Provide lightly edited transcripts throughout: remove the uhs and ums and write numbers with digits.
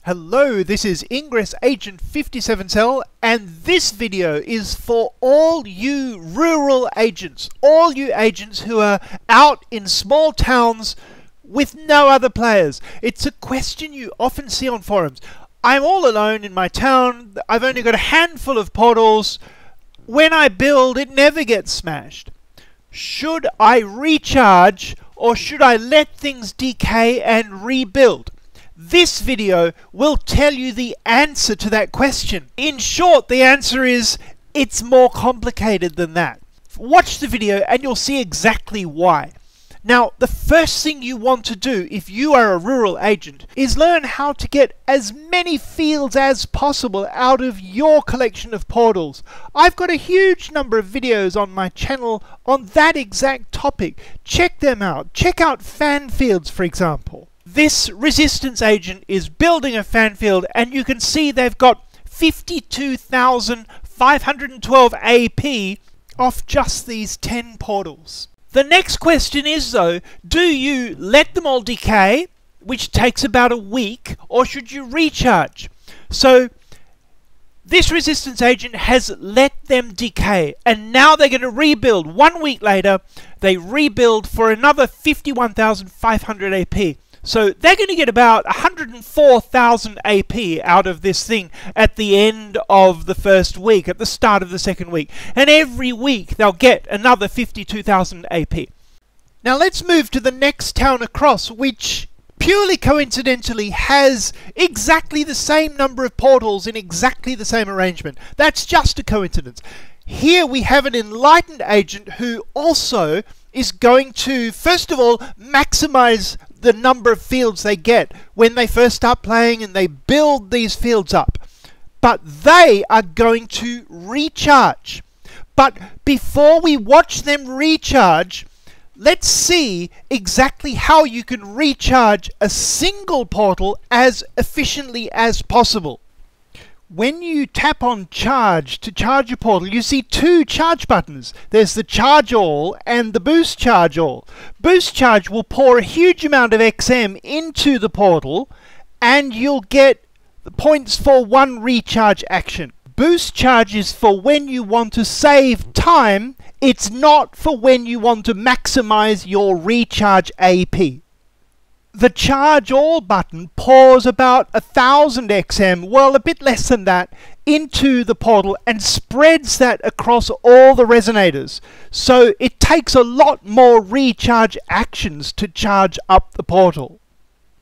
Hello, this is Ingress Agent 57 Cell, and this video is for all you rural agents, all you agents who are out in small towns with no other players. It's a question you often see on forums. I'm all alone in my town, I've only got a handful of portals. When I build, it never gets smashed. Should I recharge, or should I let things decay and rebuild? This video will tell you the answer to that question. In short, the answer is, it's more complicated than that. Watch the video and you'll see exactly why. Now, the first thing you want to do if you are a rural agent is learn how to get as many fields as possible out of your collection of portals. I've got a huge number of videos on my channel on that exact topic. Check them out. Check out fan fields, for example. This resistance agent is building a fan field, and you can see they've got 52,512 AP off just these 10 portals. The next question is though, do you let them all decay, which takes about a week, or should you recharge? So this resistance agent has let them decay, and now they're going to rebuild. 1 week later, they rebuild for another 51,500 AP. So they're going to get about 104,000 AP out of this thing at the end of the first week, at the start of the second week. And every week they'll get another 52,000 AP. Now let's move to the next town across, which purely coincidentally has exactly the same number of portals in exactly the same arrangement. That's just a coincidence. Here we have an enlightened agent who also is going to, first of all, maximize the number of fields they get when they first start playing, and they build these fields up. But they are going to recharge. But before we watch them recharge, let's see exactly how you can recharge a single portal as efficiently as possible. When you tap on charge to charge a portal, you see two charge buttons. There's the charge all and the boost charge all. Boost charge will pour a huge amount of XM into the portal, and you'll get the points for one recharge action. Boost charge is for when you want to save time. It's not for when you want to maximize your recharge AP. The charge all button pours about 1,000 XM, well, a bit less than that, into the portal and spreads that across all the resonators. So it takes a lot more recharge actions to charge up the portal.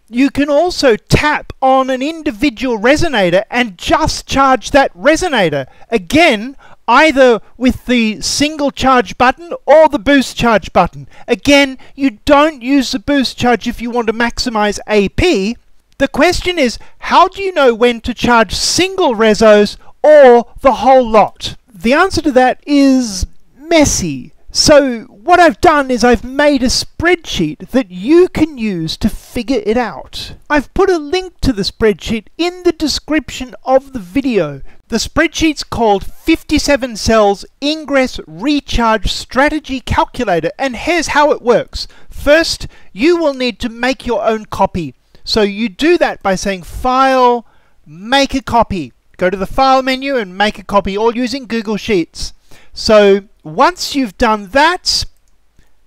You can also tap on an individual resonator and just charge that resonator. Again, either with the single charge button or the boost charge button. Again, you don't use the boost charge if you want to maximize AP. The question is, how do you know when to charge single resos or the whole lot? The answer to that is messy. So what I've done is I've made a spreadsheet that you can use to figure it out. I've put a link to the spreadsheet in the description of the video. The spreadsheet's called 57 Cells Ingress Recharge Strategy Calculator, and here's how it works. First, you will need to make your own copy. So you do that by saying File, Make a Copy. Go to the File menu and make a copy, all using Google Sheets. So once you've done that,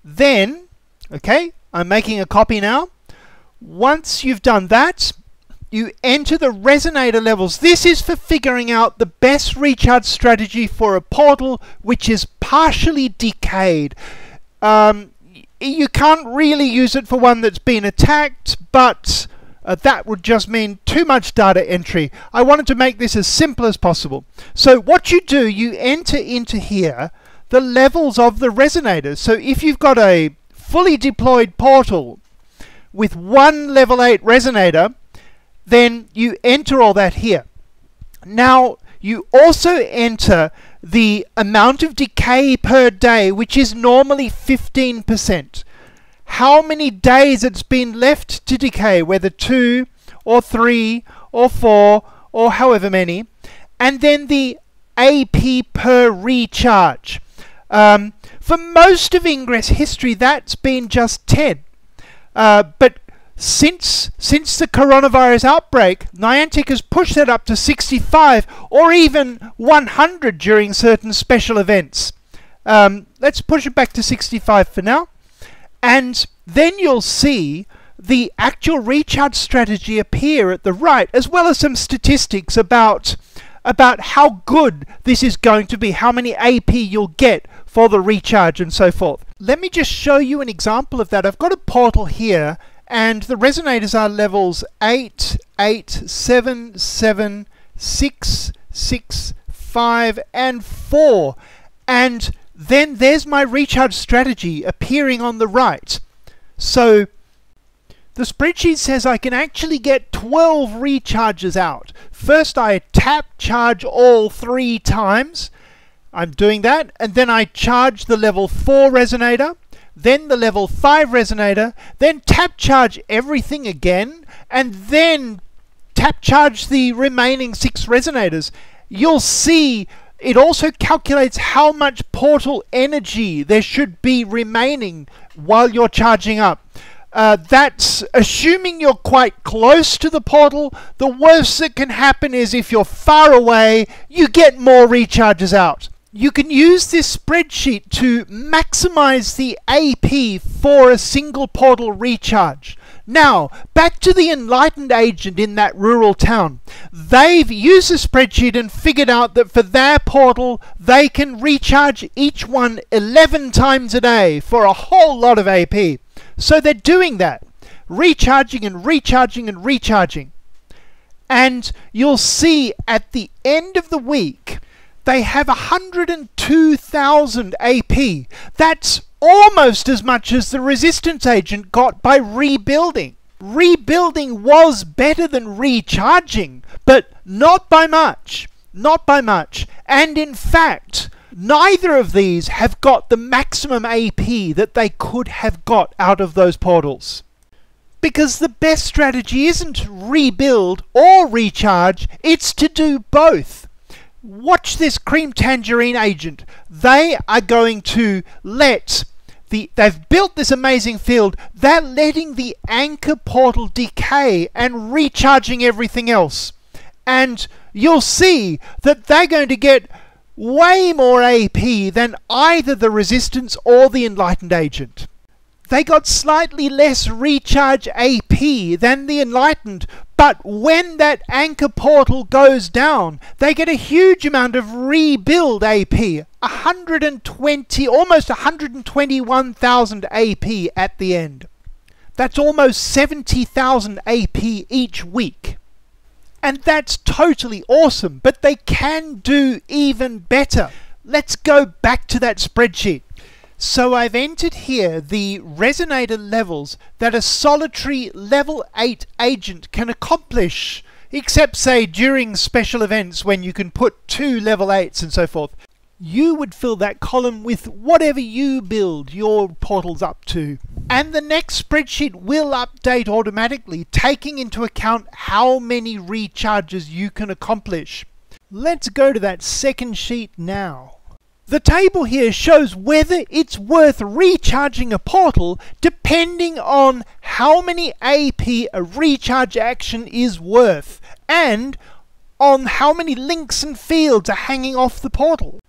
then, okay, I'm making a copy now. Once you've done that, you enter the resonator levels. This is for figuring out the best recharge strategy for a portal which is partially decayed. You can't really use it for one that's been attacked, but that would just mean too much data entry. I wanted to make this as simple as possible. So what you do, you enter into here the levels of the resonators. So if you've got a fully deployed portal with one level 8 resonator, then you enter all that here. Now, you also enter the amount of decay per day, which is normally 15%. How many days it's been left to decay, whether 2 or 3 or 4 or however many, and then the AP per recharge. For most of Ingress history, that's been just 10. But since the coronavirus outbreak, Niantic has pushed that up to 65 or even 100 during certain special events. Let's push it back to 65 for now. And then you'll see the actual recharge strategy appear at the right, as well as some statistics about how good this is going to be, how many AP you'll get for the recharge and so forth. Let me just show you an example of that. I've got a portal here, and the resonators are levels 8, 8, 7, 7, 6, 6, 5, and 4. And then there's my recharge strategy appearing on the right. So the spreadsheet says I can actually get 12 recharges out. First I tap charge all 3 times. I'm doing that, and then I charge the level 4 resonator, then the level 5 resonator, then tap charge everything again, and then tap charge the remaining 6 resonators. You'll see it also calculates how much portal energy there should be remaining while you're charging up. That's assuming you're quite close to the portal. The worst that can happen is if you're far away, you get more recharges out. You can use this spreadsheet to maximize the AP for a single portal recharge. Now, back to the enlightened agent in that rural town. They've used the spreadsheet and figured out that for their portal, they can recharge each one 11 times a day for a whole lot of AP. So they're doing that, recharging and recharging and recharging. And you'll see at the end of the week, they have 102,000 AP. That's almost as much as the resistance agent got by rebuilding. Rebuilding was better than recharging, but not by much. Not by much. And in fact, neither of these have got the maximum AP that they could have got out of those portals. Because the best strategy isn't rebuild or recharge, it's to do both. Watch this cream tangerine agent. They are going to let they've built this amazing field. They're letting the anchor portal decay and recharging everything else. And you'll see that they're going to get way more AP than either the resistance or the enlightened agent. They got slightly less recharge AP than the enlightened, but when that anchor portal goes down, they get a huge amount of rebuild AP. 120, almost 121,000 AP at the end. That's almost 70,000 AP each week. And that's totally awesome, but they can do even better. Let's go back to that spreadsheet. So I've entered here the resonator levels that a solitary level 8 agent can accomplish, except say during special events when you can put 2 level 8s and so forth. You would fill that column with whatever you build your portals up to. And the next spreadsheet will update automatically, taking into account how many recharges you can accomplish. Let's go to that second sheet now. The table here shows whether it's worth recharging a portal depending on how many AP a recharge action is worth and on how many links and fields are hanging off the portal.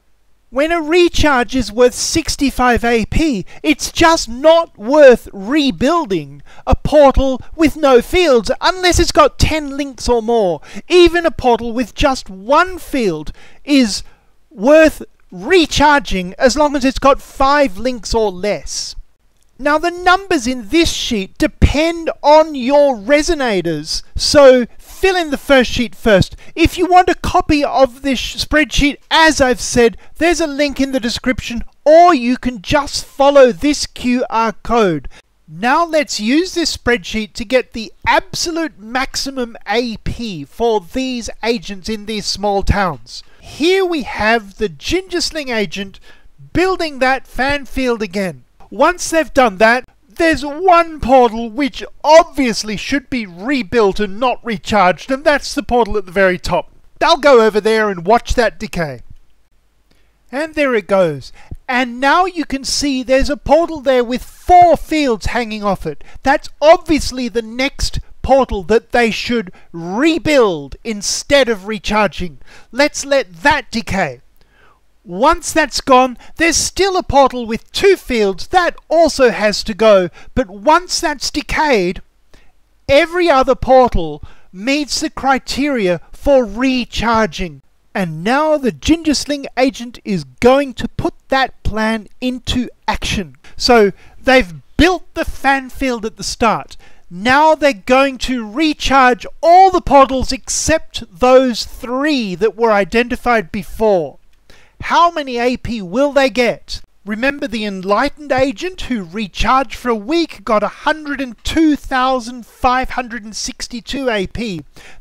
When a recharge is worth 65 AP, it's just not worth rebuilding a portal with no fields unless it's got 10 links or more. Even a portal with just 1 field is worth recharging as long as it's got 5 links or less. Now the numbers in this sheet depend on your resonators, so fill in the first sheet first. If you want a copy of this spreadsheet, as I've said, there's a link in the description, or you can just follow this QR code. Now let's use this spreadsheet to get the absolute maximum AP for these agents in these small towns. Here we have the Gingersling agent building that fan field again. Once they've done that, there's one portal which obviously should be rebuilt and not recharged, and that's the portal at the very top. They'll go over there and watch that decay. And there it goes. And now you can see there's a portal there with 4 fields hanging off it. That's obviously the next portal that they should rebuild instead of recharging. Let's let that decay. Once that's gone, there's still a portal with 2 fields that also has to go, but once that's decayed, every other portal meets the criteria for recharging. And now the Gingersling agent is going to put that plan into action. So they've built the fan field at the start. Now they're going to recharge all the portals except those 3 that were identified before. How many AP will they get? Remember, the Enlightened agent who recharged for a week got 102,562 AP.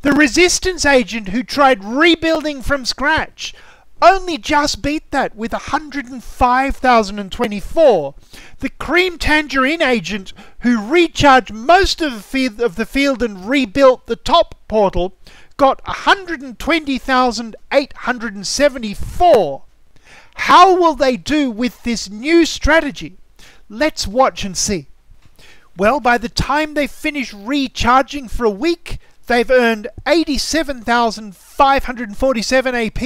The Resistance agent who tried rebuilding from scratch only just beat that with 105,024. The Cream Tangerine agent who recharged most of the field and rebuilt the top portal got 120,874. How will they do with this new strategy? Let's watch and see. Well, by the time they finish recharging for a week, they've earned 87,547 AP.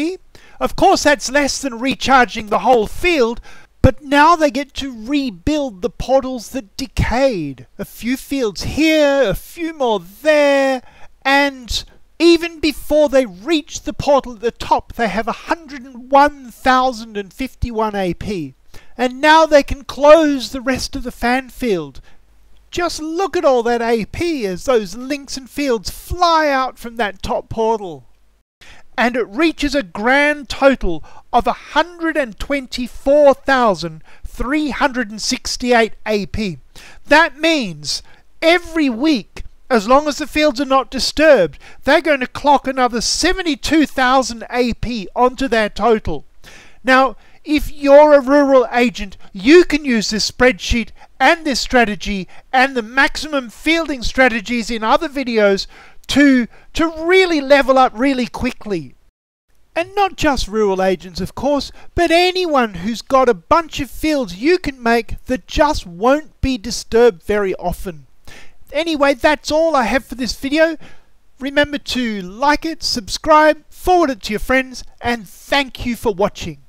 Of course, that's less than recharging the whole field, but now they get to rebuild the portals that decayed. A few fields here, a few more there, and even before they reach the portal at the top, they have 101,051 AP. And now they can close the rest of the fan field. Just look at all that AP as those links and fields fly out from that top portal. And it reaches a grand total of 124,368 AP. That means every week, as long as the fields are not disturbed, they're going to clock another 72,000 AP onto their total. Now, if you're a rural agent, you can use this spreadsheet and this strategy and the maximum fielding strategies in other videos to really level up really quickly. And not just rural agents, of course, but anyone who's got a bunch of fields you can make that just won't be disturbed very often. Anyway, that's all I have for this video. Remember to like it, subscribe, forward it to your friends, and thank you for watching.